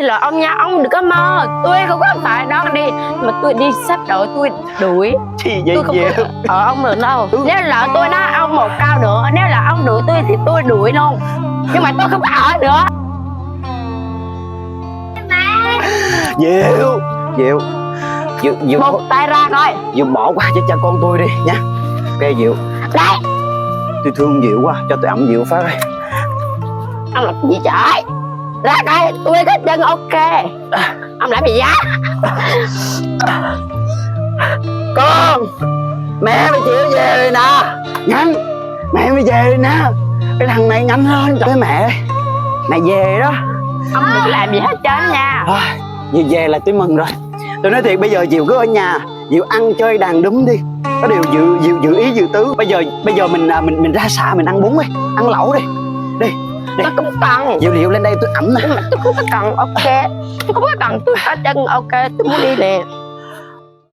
Xin lỗi ông nha, ông đừng có mơ. Tôi không có phải đó đi. Mà tôi đi sắp đội tôi đuổi. Gì vậy Tôi không Diệu? có ông được đâu. Nếu là tôi nói ông một câu nữa, nếu là ông đuổi tôi thì tôi đuổi luôn. Nhưng mà tôi không ở nữa. Diệu, Diệu, Diệu, Diệu, Một tay ra coi. Diệu bỏ qua cho cha con tôi đi nha. Ok Diệu, Đấy, tôi thương Diệu quá, cho tôi ẩm Diệu phát đi. ông làm gì trời? Ra đây, tôi có chân ok. Ông làm gì vậy? Con, mẹ mới chịu về rồi nè. Nhanh, mẹ mới về rồi nè. Cái thằng này nhanh lên cho mẹ. Mẹ về đó. Ông đừng làm gì hết trơn nha. Thôi, Diệu về là tôi mừng rồi. Tôi nói thiệt bây giờ Diệu cứ ở nhà, Diệu ăn chơi đàn đúng đi. Có điều Diệu ý Diệu tứ. Bây giờ mình ra xa mình ăn bún đi, ăn lẩu đi. Đi. Tôi cũng cần. Diệu lên đây tôi ẩm nè. Nhưng mà tôi không có cần ok. Tôi không có cần, tôi có chân ok. Tôi muốn đi nè.